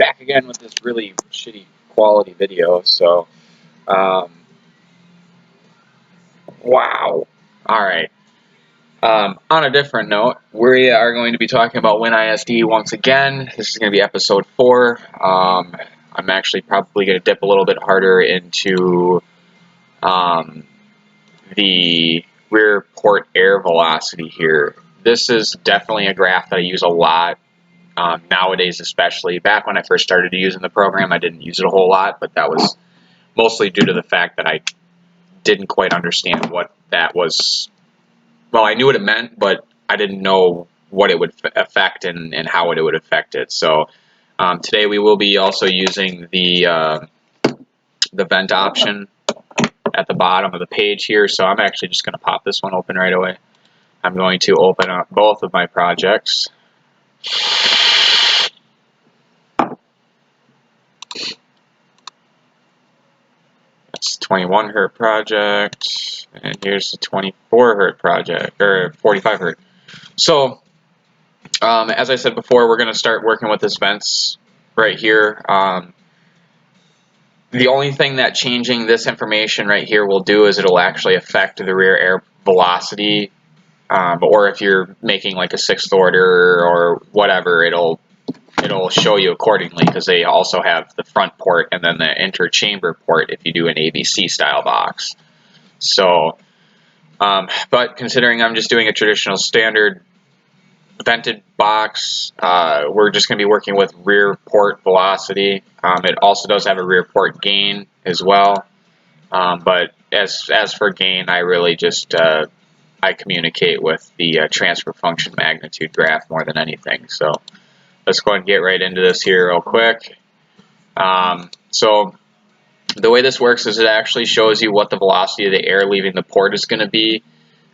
back again with this really shitty quality video. So, wow. Alright. On a different note, we are going to be talking about WinISD once again. This is going to be episode 4. I'm actually probably going to dip a little bit harder into the rear port air velocity here. This is definitely a graph that I use a lot. Nowadays, especially. Back when I first started using the program, I didn't use it a whole lot, but that was mostly due to the fact that I didn't quite understand what that was. Well, I knew what it meant, but I didn't know what it would affect and how it would affect it. So today we will be also using the vent option at the bottom of the page here. So I'm actually just going to pop this one open right away. I'm going to open up both of my projects. That's 21 Hz project, and here's the 24 Hz project, or 45 Hz. So, as I said before, we're going to start working with this vents right here. The only thing that changing this information right here will do is it'll actually affect the rear air velocity, or if you're making like a 6th order or whatever, it'll show you accordingly, because they also have the front port and then the interchamber port if you do an ABC style box. So, but considering I'm just doing a traditional standard vented box, we're just going to be working with rear port velocity. It also does have a rear port gain as well, but as for gain, I really just I communicate with the transfer function magnitude graph more than anything. So let's go ahead and get right into this here real quick. So the way this works is it actually shows you what the velocity of the air leaving the port is going to be.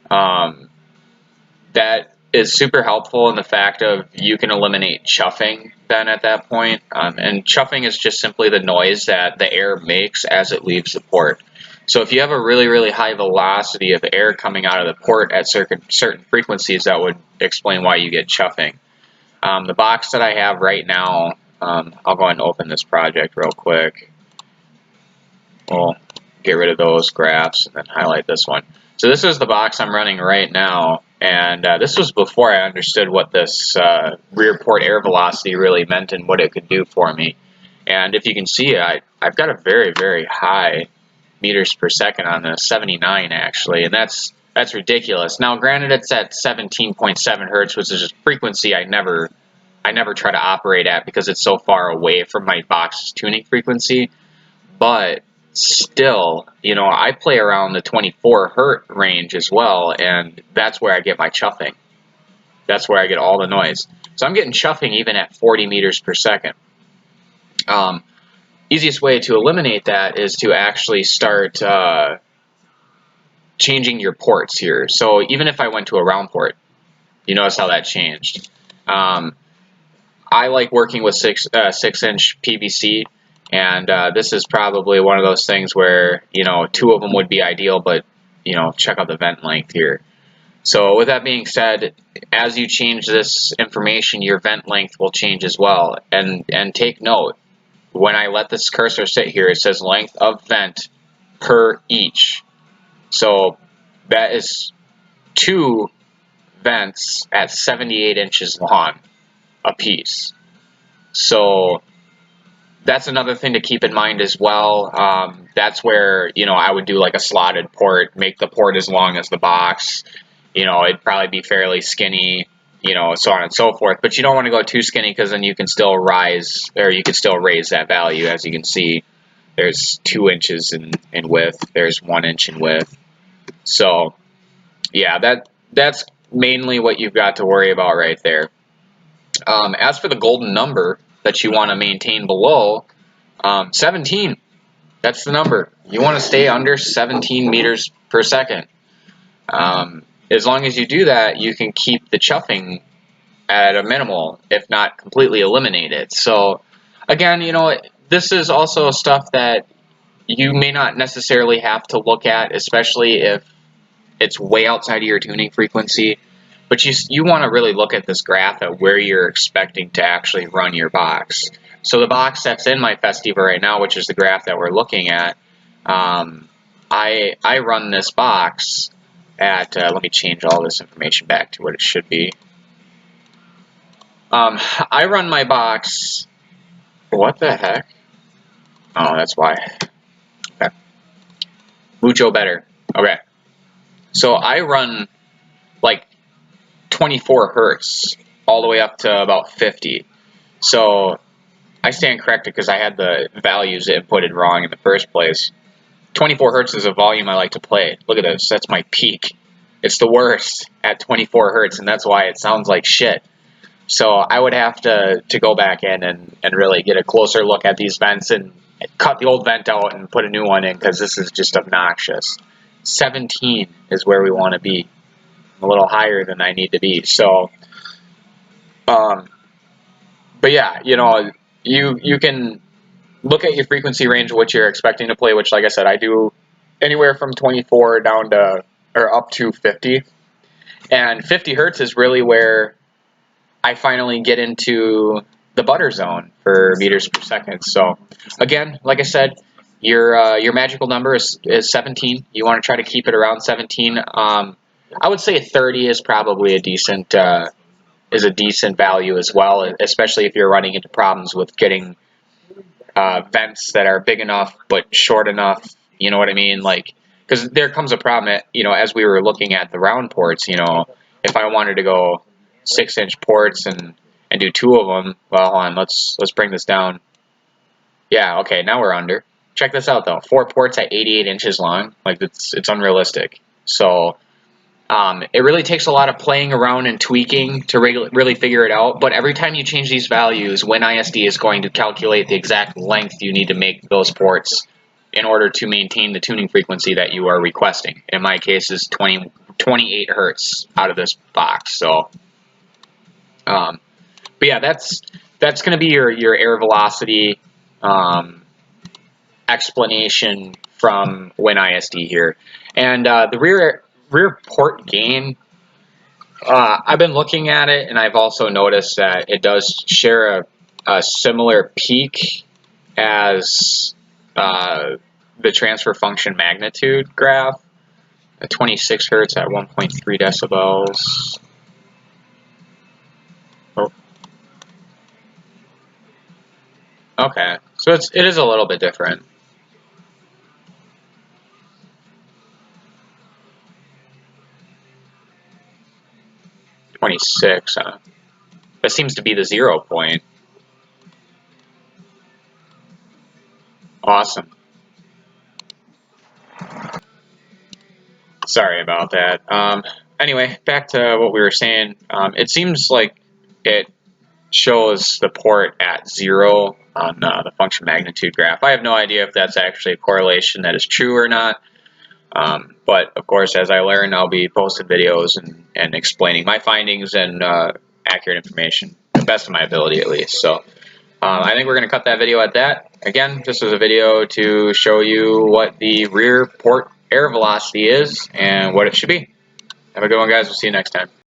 That is super helpful in the fact of you can eliminate chuffing then at that point. And chuffing is just simply the noise that the air makes as it leaves the port. So if you have a really, really high velocity of air coming out of the port at certain frequencies, that would explain why you get chuffing. The box that I have right now, I'll go ahead and open this project real quick. We'll get rid of those graphs and then highlight this one. So this is the box I'm running right now, and this was before I understood what this rear port air velocity really meant and what it could do for me. And if you can see, I've got a very, very high meters per second on this, 79 actually, and that's ridiculous. Now, granted, it's at 17.7 hertz, which is a frequency I never try to operate at because it's so far away from my box's tuning frequency. But still, you know, I play around the 24 hertz range as well, and that's where I get my chuffing. That's where I get all the noise. So I'm getting chuffing even at 40 meters per second. Easiest way to eliminate that is to actually start changing your ports here. So even if I went to a round port, you notice how that changed. I like working with 6-inch PVC, and this is probably one of those things where, you know, 2 of them would be ideal, but, you know, check out the vent length here. So with that being said, as you change this information, your vent length will change as well. And take note, when I let this cursor sit here, it says length of vent per each. So that is 2 vents at 78 inches long a piece. So that's another thing to keep in mind as well. That's where, you know, I would do like a slotted port, make the port as long as the box. You know, it'd probably be fairly skinny, you know, so on and so forth. But you don't want to go too skinny, because then you can still rise, or you can still raise that value. As you can see, there's 2 inches in width, there's 1 inch in width. So yeah, that's mainly what you've got to worry about right there. As for the golden number that you want to maintain below, 17, that's the number. You want to stay under 17 meters per second. As long as you do that, you can keep the chuffing at a minimal, if not completely eliminate it. So again, you know, this is also stuff that you may not necessarily have to look at, especially if it's way outside of your tuning frequency. but you want to really look at this graph at where you're expecting to actually run your box. So the box that's in my Festiva right now, which is the graph that we're looking at, I run this box at, let me change all this information back to what it should be. I run my box, what the heck? Oh, that's why. Okay. Mucho better. Okay. So I run like 24 hertz all the way up to about 50. So I stand corrected because I had the values inputted wrong in the first place. 24 hertz is a volume I like to play. Look at this. That's my peak. It's the worst at 24 hertz, and that's why it sounds like shit. So I would have to go back in and really get a closer look at these vents and cut the old vent out and put a new one in, because this is just obnoxious. 17 is where we want to be. I'm a little higher than I need to be. So, but yeah, you know, you can look at your frequency range of what you're expecting to play, which, like I said, I do anywhere from 24 down to, or up to 50. And 50 hertz is really where I finally get into the butter zone for meters per second. So again, like I said, your magical number is 17. You want to try to keep it around 17. I would say 30 is probably a decent value as well, especially if you're running into problems with getting vents that are big enough but short enough. You know what I mean? Like, because there comes a problem at, you know, as we were looking at the round ports. You know, if I wanted to go 6-inch ports and do 2 of them, well, hold on, let's bring this down. Yeah, okay, now we're under. Check this out though, 4 ports at 88 inches long. Like, it's unrealistic. So it really takes a lot of playing around and tweaking to really figure it out. But every time you change these values, WinISD is going to calculate the exact length you need to make those ports in order to maintain the tuning frequency that you are requesting. In my case, is 28 hertz out of this box. So, but yeah, that's going to be your air velocity explanation from WinISD here. And the rear port gain, I've been looking at it, and I've also noticed that it does share a similar peak as the transfer function magnitude graph. 26 hertz at 1.3 decibels. Oh. Okay, so it is a little bit different. .26, that seems to be the 0 point. Awesome. Sorry about that. Anyway, back to what we were saying. It seems like it shows the port at 0 on the function magnitude graph. I have no idea if that's actually a correlation that is true or not. But of course, as I learn, I'll be posting videos and explaining my findings and accurate information, to the best of my ability at least. So I think we're going to cut that video at that. Again, this was a video to show you what the rear port air velocity is and what it should be. Have a good one, guys. We'll see you next time.